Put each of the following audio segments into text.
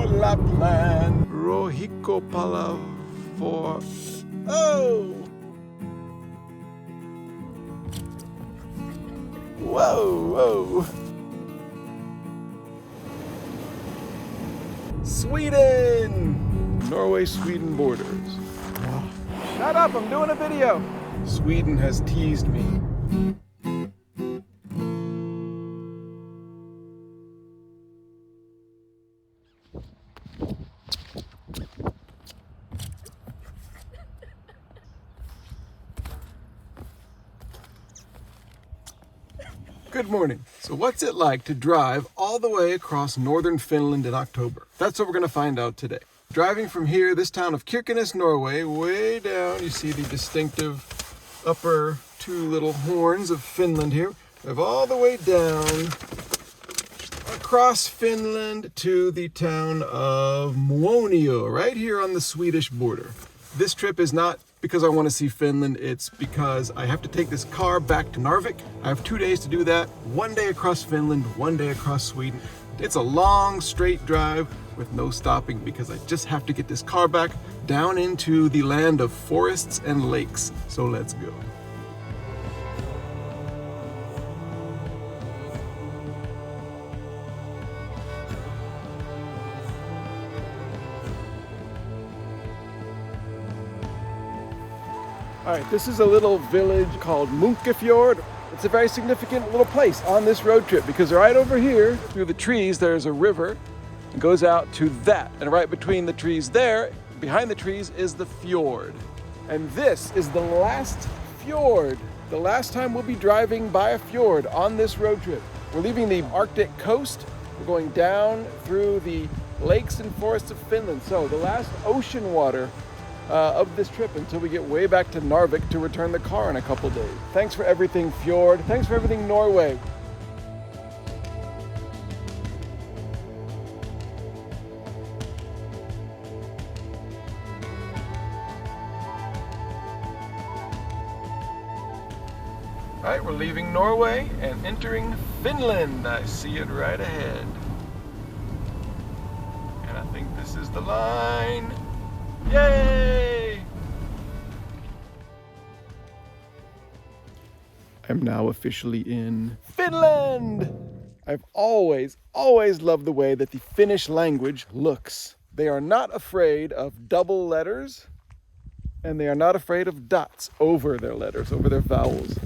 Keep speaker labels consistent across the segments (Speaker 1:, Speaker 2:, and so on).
Speaker 1: Lapland. Rohiko palavor. Oh! Whoa, whoa. Sweden! Norway-Sweden borders. Shut up, I'm doing a video. Sweden has teased me. Good morning. So what's it like to drive all the way across northern Finland in October? That's what we're going to find out today. Driving from here, this town of Kirkenes, Norway, way down, you see the distinctive upper two little horns of Finland here. Drive all the way down across Finland to the town of Muonio, right here on the Swedish border. This trip is not because I want to see Finland, it's because I have to take this car back to Narvik. I have 2 days to do that. 1 day across Finland, 1 day across Sweden. It's a long, straight drive with no stopping because I just have to get this car back down into the land of forests and lakes. So let's go. All right, this is a little village called Munkefjord. It's a very significant little place on this road trip because right over here, through the trees, there's a river. It goes out to that. And right between the trees there, behind the trees, is the fjord. And this is the last fjord. The last time we'll be driving by a fjord on this road trip. We're leaving the Arctic coast. We're going down through the lakes and forests of Finland. So the last ocean water of this trip until we get way back to Narvik to return the car in a couple days. Thanks for everything, Fjord. Thanks for everything, Norway. All right, we're leaving Norway and entering Finland. I see it right ahead. And I think this is the line. Yay! I'm now officially in Finland! I've always loved the way that the Finnish language looks. They are not afraid of double letters, and they are not afraid of dots over their letters, over their vowels.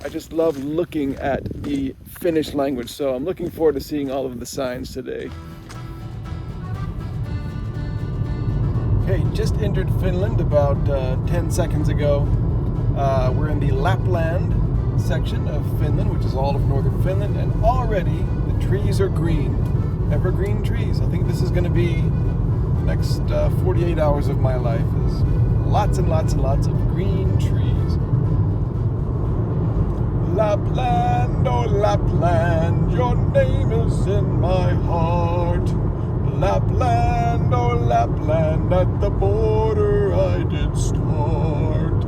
Speaker 1: I just love looking at the Finnish language, so I'm looking forward to seeing all of the signs today. Okay, just entered Finland about 10 seconds ago. We're in the Lapland section of Finland, which is all of northern Finland, and already the trees are green. Evergreen trees. I think this is going to be the next 48 hours of my life is lots and lots and lots of green trees. Lapland, oh Lapland, your name is in my heart. Lapland, oh Lapland, at the border I did start.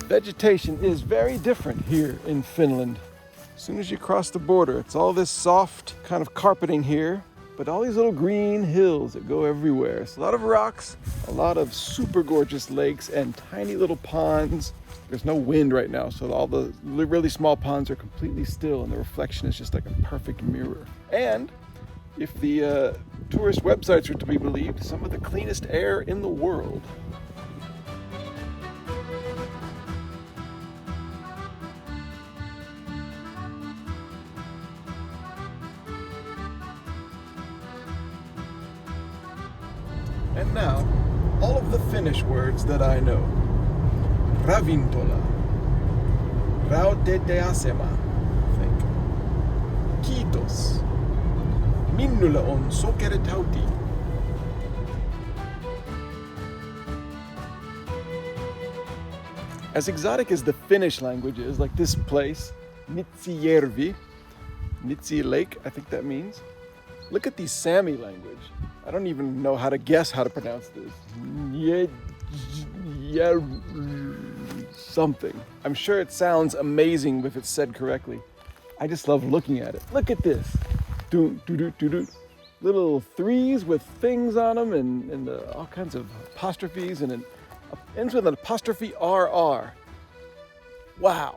Speaker 1: Vegetation is very different here in Finland. As soon as you cross the border, it's all this soft kind of carpeting here, but all these little green hills that go everywhere. It's a lot of rocks, a lot of super gorgeous lakes and tiny little ponds. There's no wind right now, so all the really small ponds are completely still and the reflection is just like a perfect mirror. And if the tourist websites are to be believed, some of the cleanest air in the world. And now, all of the Finnish words that I know. Ravintola. Rautatieasema. Think. Kiitos. Minulla on sokeritauti. As exotic as the Finnish language is, like this place, Nitsijärvi, Nitsi Lake, I think that means. Look at the Sami language. I don't even know how to guess how to pronounce this. something. I'm sure it sounds amazing if it's said correctly. I just love looking at it. Look at this. Doo, doo, doo, doo, doo. Little threes with things on them and all kinds of apostrophes, and it ends with an apostrophe RR. Wow.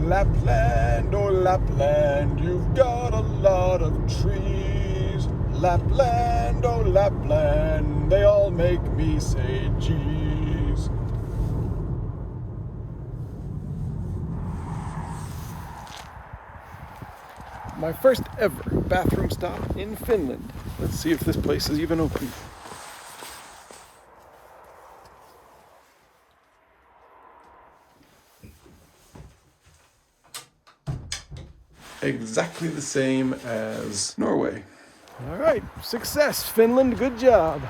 Speaker 1: Lapland, oh Lapland, you've got a lot of trees. Lapland, oh Lapland, they all make me say geez. My first ever bathroom stop in Finland. Let's see if this place is even open. Exactly the same as Norway. All right, success, Finland, good job.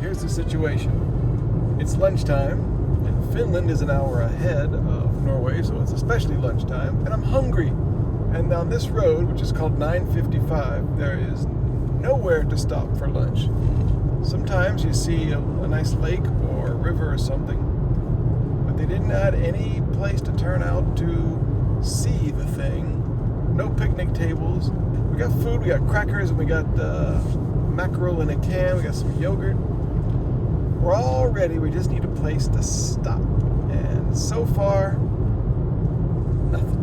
Speaker 1: Here's the situation. It's lunchtime, and Finland is an hour ahead of Norway, so it's especially lunchtime, and I'm hungry. And on this road, which is called 955, there is nowhere to stop for lunch. Sometimes you see a nice lake or a river or something, but they didn't add any place to turn out to see the thing. No picnic tables. We got food, we got crackers, and we got mackerel in a can, we got some yogurt. We're all ready, we just need a place to stop. And so far, nothing.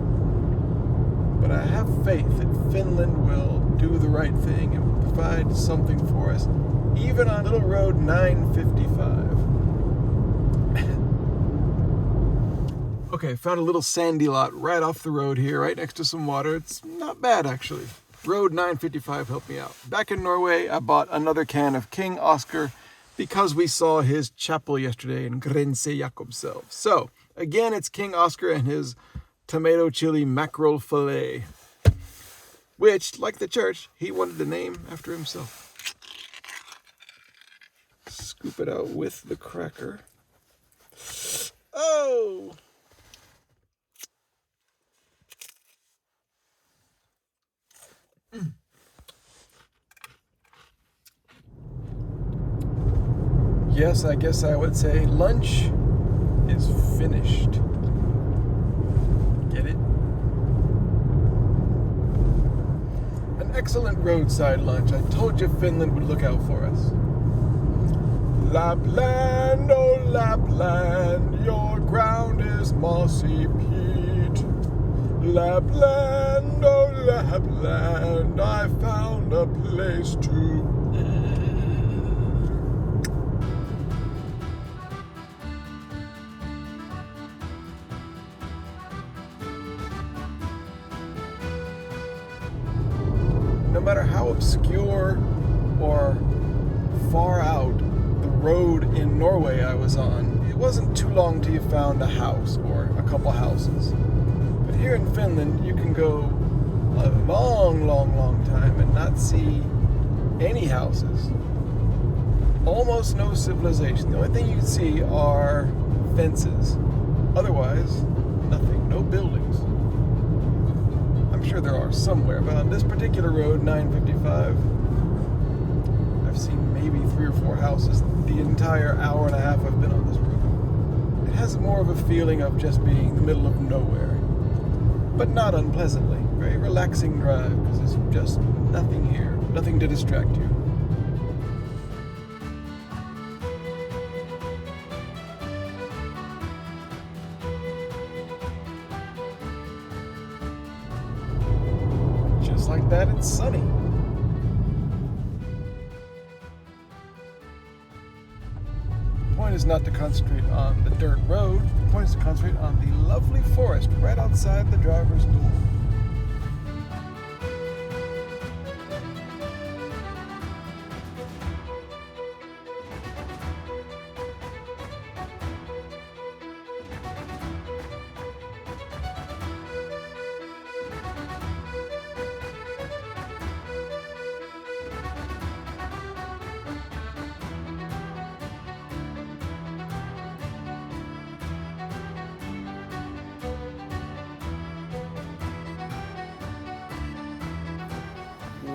Speaker 1: But I have faith that Finland will do the right thing and will provide something for us, even on little road 955. Okay, found a little sandy lot right off the road here, right next to some water. It's not bad, actually. Road 955 helped me out. Back in Norway, I bought another can of King Oscar because we saw his chapel yesterday in Grense Jakobselv. So, again, it's King Oscar and his tomato chili mackerel fillet, which, like the church, he wanted to name after himself. Scoop it out with the cracker. Oh! Yes, I guess I would say lunch is finished. Get it? An excellent roadside lunch. I told you Finland would look out for us. Lapland, oh Lapland, your ground is mossy peat. Lapland, oh Lapland, I found a place to no matter how obscure or far out the road in Norway I was on, it wasn't too long till you found a house or a couple houses. But here in Finland, you can go a long time and not see any houses. Almost no civilization. The only thing you can see are fences. Otherwise, nothing. No buildings. I'm sure there are somewhere, but on this particular road, 955, I've seen maybe 3 or 4 houses the entire hour and a half I've been on this road. It has more of a feeling of just being in the middle of nowhere, but not unpleasantly. Very relaxing drive, because there's just nothing here, nothing to distract you. Just like that, it's sunny. The point is not to concentrate on the dirt road. The point is to concentrate on the lovely forest right outside the driver's door.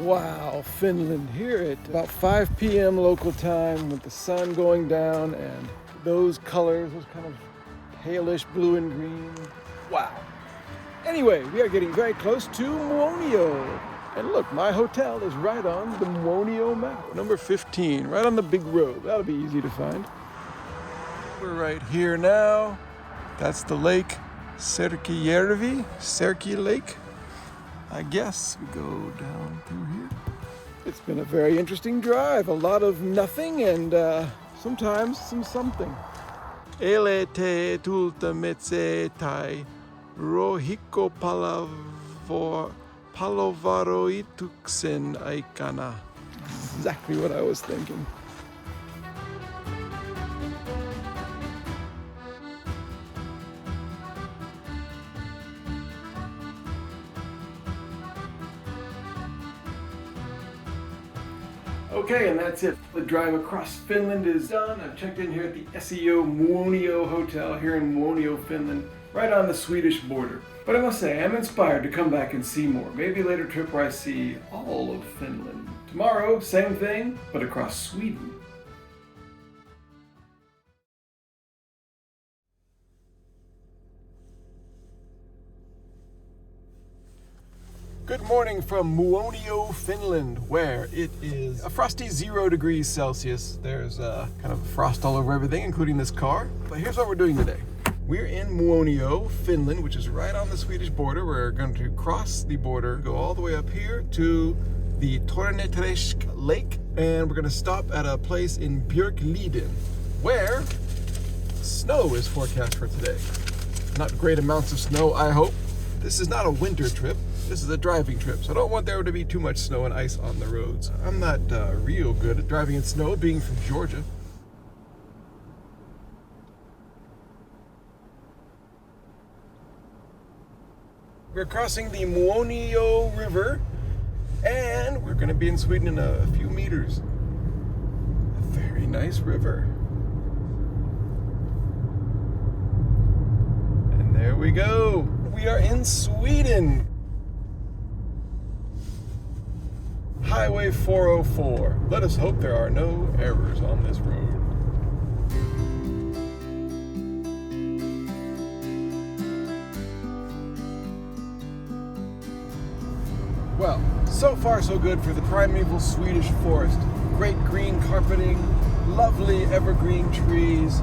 Speaker 1: Wow, Finland here at about 5 p.m. local time with the sun going down and those colors, those kind of palish blue and green. Wow. Anyway, we are getting very close to Muonio. And look, my hotel is right on the Muonio map. Number 15, right on the big road. That'll be easy to find. We're right here now. That's the lake, Serkijärvi, Serki Lake. I guess we go down through here. It's been a very interesting drive. A lot of nothing and sometimes some something. Ele te tulta metse tai rohikko palovaroituksen aikana. Exactly what I was thinking. Okay, and that's it. The drive across Finland is done. I've checked in here at the SEO Muonio Hotel here in Muonio, Finland, right on the Swedish border. But I must say, I'm inspired to come back and see more. Maybe a later trip where I see all of Finland. Tomorrow, same thing, but across Sweden. Good morning from Muonio, Finland, where it is a frosty 0 degrees Celsius. There's kind of frost all over everything, including this car. But here's what we're doing today. We're in Muonio, Finland, which is right on the Swedish border. We're going to cross the border, go all the way up here to the Torneträsk lake, and we're going to stop at a place in Björkliden, where snow is forecast for today. Not great amounts of snow, I hope. This is not a winter trip. This is a driving trip, so I don't want there to be too much snow and ice on the roads. I'm not real good at driving in snow, being from Georgia. We're crossing the Muonio River, and we're going to be in Sweden in a few meters. A very nice river. And there we go. We are in Sweden. Highway 404. Let us hope there are no errors on this road. Well, so far so good for the primeval Swedish forest. Great green carpeting, lovely evergreen trees,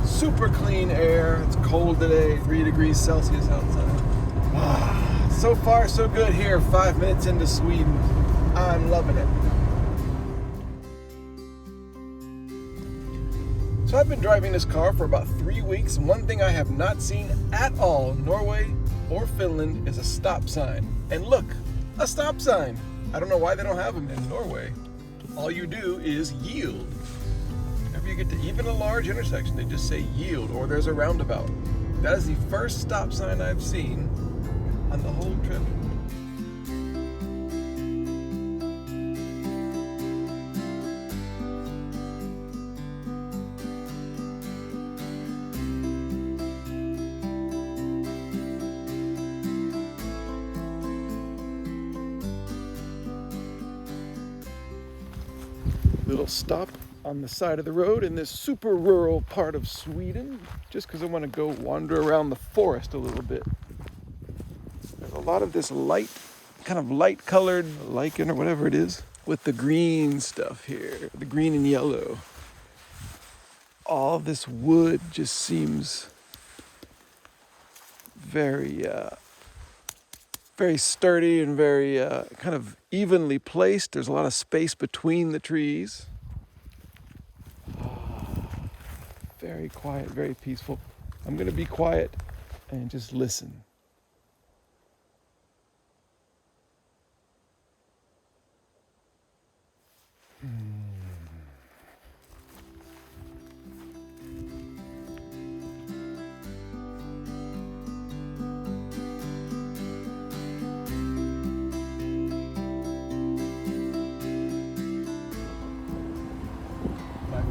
Speaker 1: super clean air. It's cold today, 3 degrees Celsius outside. So far so good here, 5 minutes into Sweden. I'm loving it. So I've been driving this car for about 3 weeks, and one thing I have not seen at all in Norway or Finland is a stop sign. And look, a stop sign. I don't know why they don't have them in Norway. All you do is yield. Whenever you get to even a large intersection, they just say yield, or there's a roundabout. That is the first stop sign I've seen on the whole trip. Little stop on the side of the road in this super rural part of Sweden, just because I want to go wander around the forest a little bit. There's a lot of this light, kind of light colored lichen or whatever it is, with the green stuff here, the green and yellow. All this wood just seems very sturdy and very kind of evenly placed. There's a lot of space between the trees. Very quiet, very peaceful. I'm going to be quiet and just listen.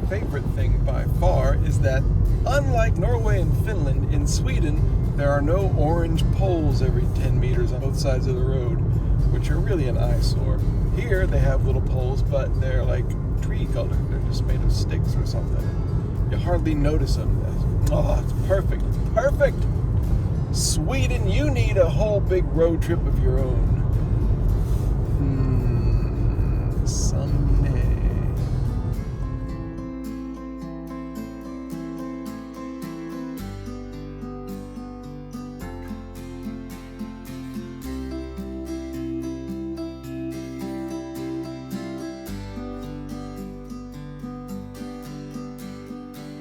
Speaker 1: Favorite thing by far is that unlike Norway and Finland, in Sweden there are no orange poles every 10 meters on both sides of the road. which are really an eyesore. Here they have little poles, but they're like tree colored. They're just made of sticks or something. You hardly notice them. Oh, it's perfect. Perfect! Sweden, you need a whole big road trip of your own. Someday.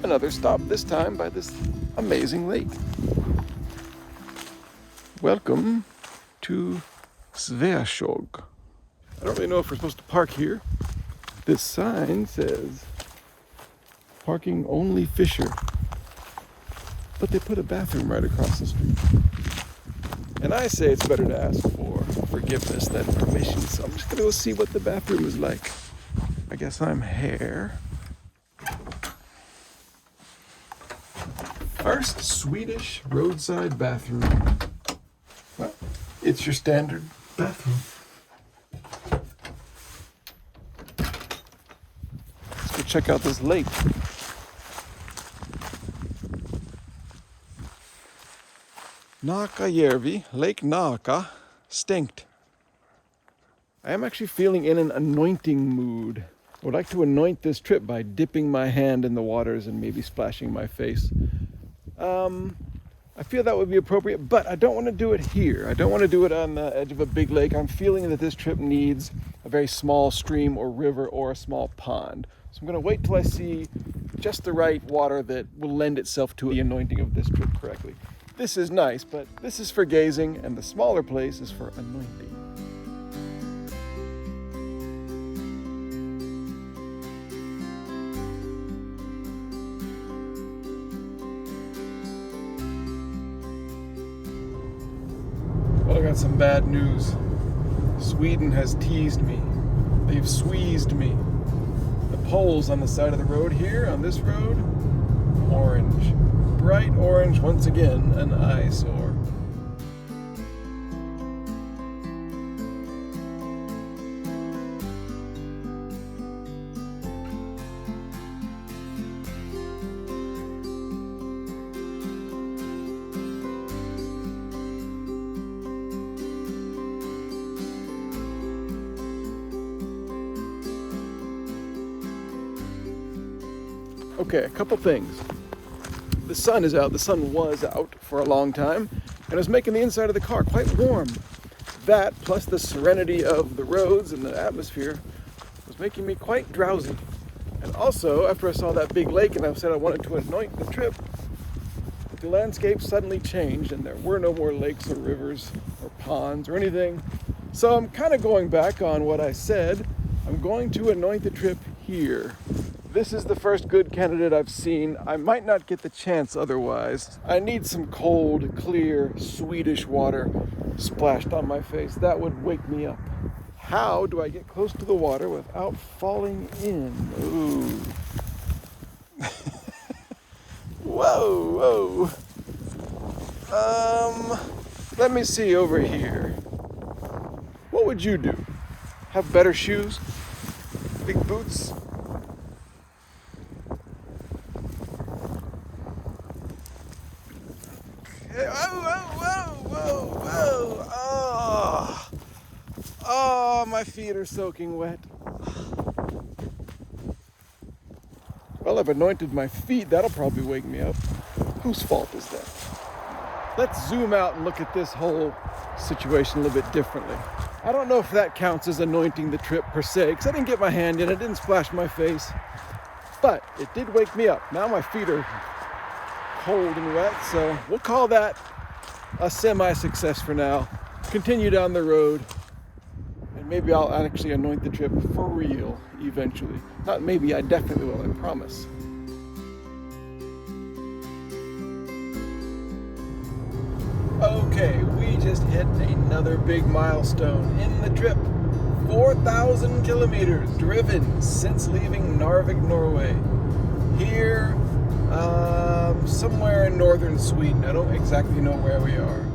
Speaker 1: Another stop, this time by this amazing lake. Welcome to Sveaskog. I don't really know if we're supposed to park here. This sign says parking only Fisher, but they put a bathroom right across the street. And I say it's better to ask for forgiveness than permission, so I'm just gonna go see what the bathroom is like. I guess I'm Hare. First Swedish roadside bathroom. Well, it's your standard bathroom. Let's go check out this lake. Nakajärvi, Lake Naka, Stängt. I am actually feeling in an anointing mood. I would like to anoint this trip by dipping my hand in the waters and maybe splashing my face. I feel that would be appropriate, but I don't want to do it here. I don't want to do it on the edge of a big lake. I'm feeling that this trip needs a very small stream or river or a small pond. So I'm going to wait till I see just the right water that will lend itself to the anointing of this trip correctly. This is nice, but this is for gazing, and the smaller place is for anointing. Well, I got some bad news. Sweden has teased me. They've squeezed me. The poles on the side of the road here, on this road, orange. Bright orange, once again, an eyesore. Okay, a couple things. The sun is out. The sun was out for a long time, and it was making the inside of the car quite warm. That, plus the serenity of the roads and the atmosphere, was making me quite drowsy. And also, after I saw that big lake and I said I wanted to anoint the trip, the landscape suddenly changed and there were no more lakes or rivers or ponds or anything. So I'm kind of going back on what I said. I'm going to anoint the trip here. This is the first good candidate I've seen. I might not get the chance otherwise. I need some cold, clear, Swedish water splashed on my face. That would wake me up. How do I get close to the water without falling in? Ooh. Whoa, whoa. Let me see over here. What would you do? Have better shoes? Big boots? Whoa. Oh, my feet are soaking wet. Well, I've anointed my feet. That'll probably wake me up. Whose fault is that? Let's zoom out and look at this whole situation a little bit differently. I don't know if that counts as anointing the trip per se, because I didn't get my hand in it, didn't splash my face. But it did wake me up. Now my feet are cold and wet, so we'll call that a semi-success for now. Continue down the road, and maybe I'll actually anoint the trip for real eventually. Not maybe, I definitely will, I promise. Okay, we just hit another big milestone in the trip. 4,000 kilometers driven since leaving Narvik, Norway. Here, somewhere in northern Sweden. I don't exactly know where we are.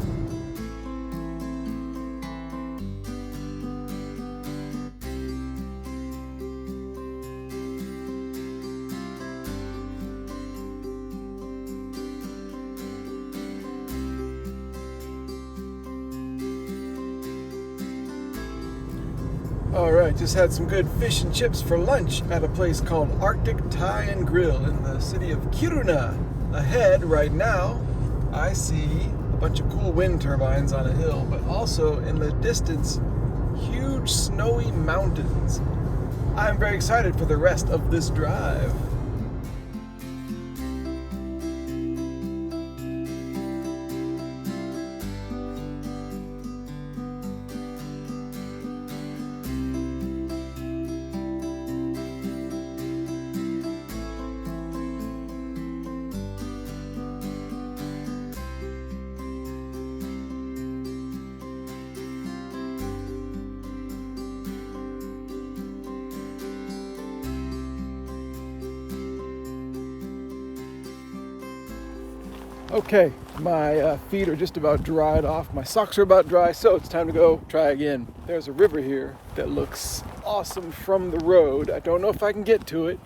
Speaker 1: All right, just had some good fish and chips for lunch at a place called Arctic Thai and Grill in the city of Kiruna. Ahead right now, I see a bunch of cool wind turbines on a hill, but also in the distance, huge snowy mountains. I'm very excited for the rest of this drive. Okay, my feet are just about dried off. My socks are about dry, so it's time to go try again. There's a river here that looks awesome from the road. I don't know if I can get to it,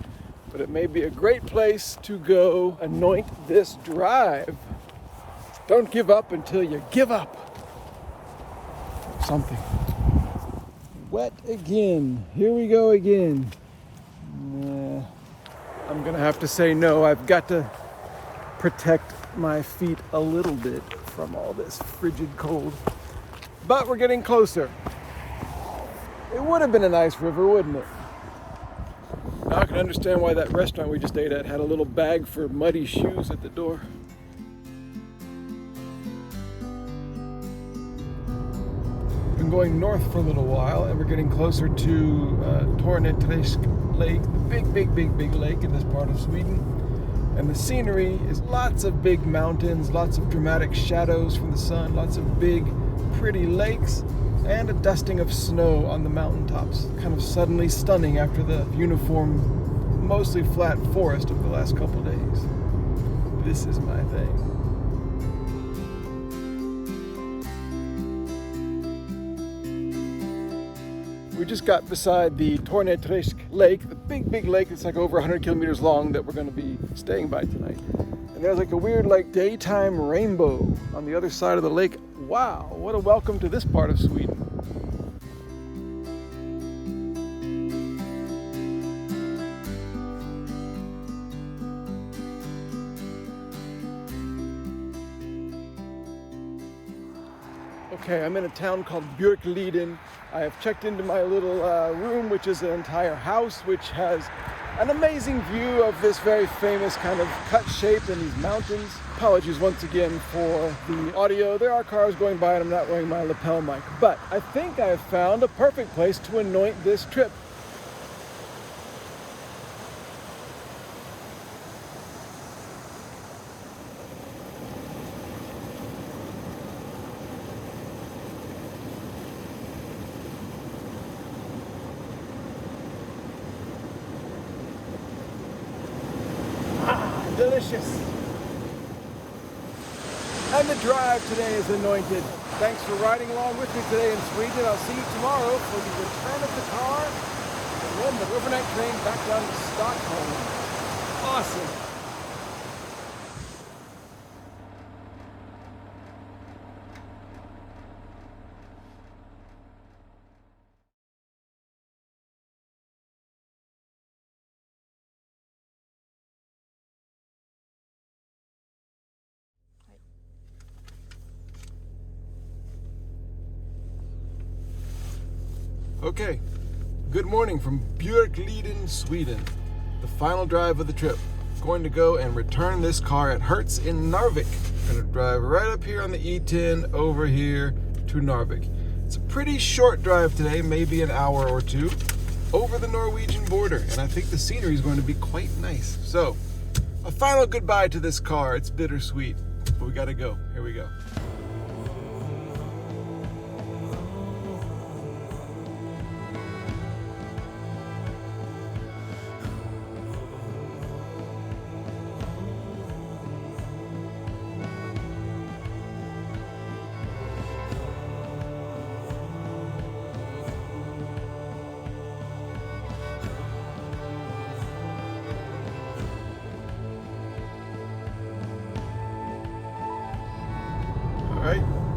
Speaker 1: but it may be a great place to go anoint this drive. Don't give up until you give up. Something. Wet again. Here we go again. I'm gonna have to say no. I've got to protect my feet a little bit from all this frigid cold. But we're getting closer. It would have been a nice river, wouldn't it? Now I can understand why that restaurant we just ate at had a little bag for muddy shoes at the door. We've been going north for a little while and we're getting closer to Torneträsk lake, the big lake in this part of Sweden. And the scenery is lots of big mountains, lots of dramatic shadows from the sun, lots of big, pretty lakes, and a dusting of snow on the mountaintops. Kind of suddenly stunning after the uniform, mostly flat forest of the last couple days. This is my thing. We just got beside the Torneträsk lake, the big lake that's like over 100 kilometers long that we're going to be staying by tonight. And there's like a weird like daytime rainbow on the other side of the lake. Wow, what a welcome to this part of Sweden. Okay, I'm in a town called Björkliden. I have checked into my little room, which is an entire house, which has an amazing view of this very famous kind of cut shape in these mountains. Apologies once again for the audio. There are cars going by and I'm not wearing my lapel mic, but I think I have found a perfect place to anoint this trip. Delicious. And the drive today is anointed. Thanks for riding along with me today in Sweden. I'll see you tomorrow for the return of the car and then the overnight train back down to Stockholm. Awesome. Okay, good morning from Björkliden, Sweden. The final drive of the trip. Going to go and return this car at Hertz in Narvik. Going to drive right up here on the E10 over here to Narvik. It's a pretty short drive today, maybe an hour or two, over the Norwegian border, and I think the scenery is going to be quite nice. So, a final goodbye to this car. It's bittersweet, but we gotta go. Here we go.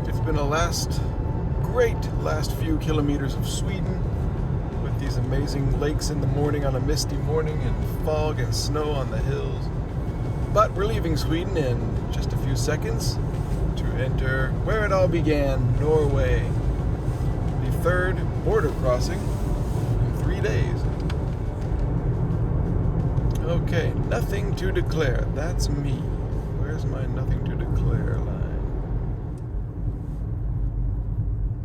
Speaker 1: It's been a great last few kilometers of Sweden. these amazing lakes in the morning on a misty morning and fog and snow on the hills. But we're leaving Sweden in just a few seconds to enter where it all began, Norway. The third border crossing in 3 days. Okay, nothing to declare. That's me. Where's my nothing to declare line?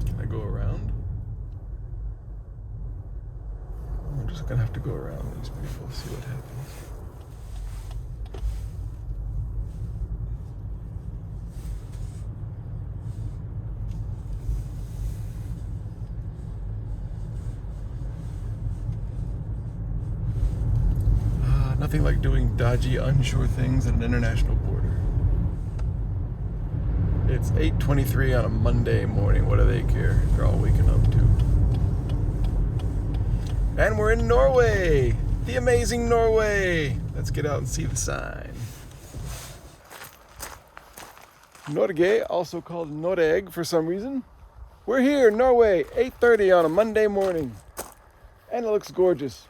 Speaker 1: Can I go around? I'm just gonna have to go around these people, see what happens. Nothing like doing dodgy, unsure things at an international border. It's 8:23 on a Monday morning. What do they care? They're all waking up too. And we're in Norway! The amazing Norway! Let's get out and see the sign. Norge, also called Noreg for some reason. We're here, Norway, 8:30 on a Monday morning. And it looks gorgeous.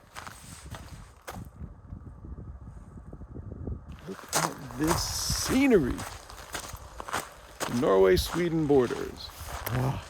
Speaker 1: Look at this scenery. The Norway-Sweden borders. Oh.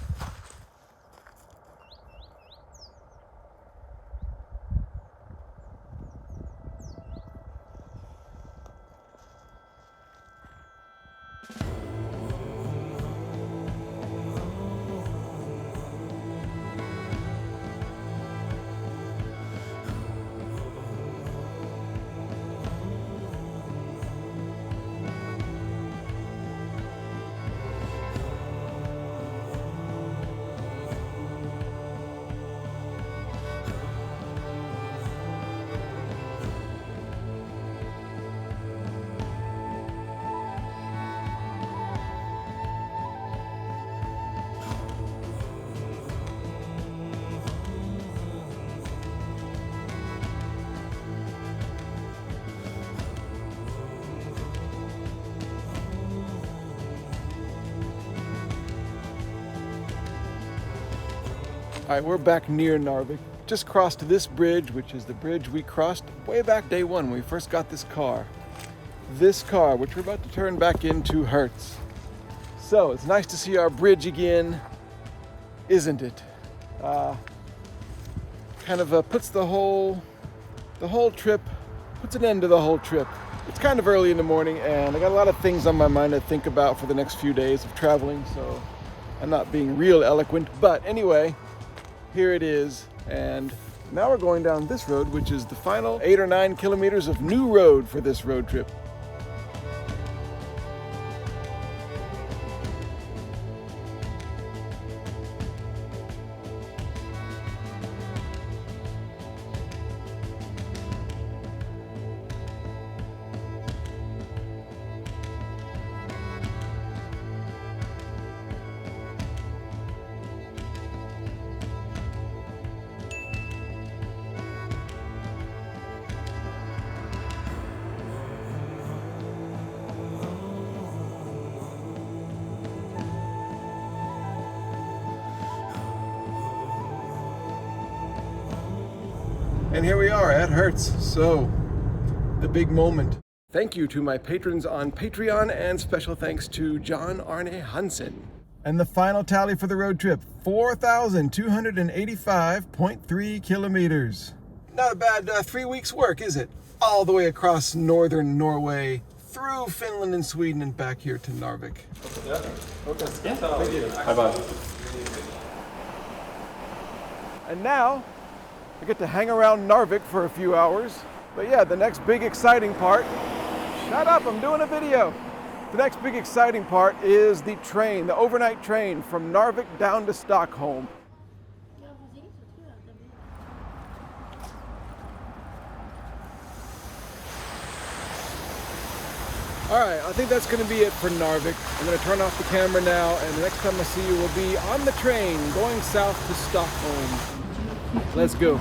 Speaker 1: All right, we're back near Narvik. Just crossed this bridge, which is the bridge we crossed way back day one when we first got this car. This car, which we're about to turn back into Hertz. So it's nice to see our bridge again, isn't it? Kind of puts the whole trip, puts an end to the whole trip. It's kind of early in the morning and I got a lot of things on my mind to think about for the next few days of traveling, so I'm not being real eloquent, but anyway, here it is, and now we're going down this road, which is the final 8 or 9 kilometers of new road for this road trip. And here we are at Hertz, so the big moment. Thank you to my patrons on Patreon and special thanks to John Arne Hansen. And the final tally for the road trip, 4,285.3 kilometers. Not a bad 3 weeks work, is it? All the way across northern Norway, through Finland and Sweden and back here to Narvik.
Speaker 2: Yeah. Okay.
Speaker 1: Thank you.
Speaker 2: Bye-bye.
Speaker 1: And now, I get to hang around Narvik for a few hours. But yeah, the next big exciting part, shut up, I'm doing a video. The next big exciting part is the train, the overnight train from Narvik down to Stockholm. All right, I think that's gonna be it for Narvik. I'm gonna turn off the camera now, and the next time I see you will be on the train going south to Stockholm. Let's go.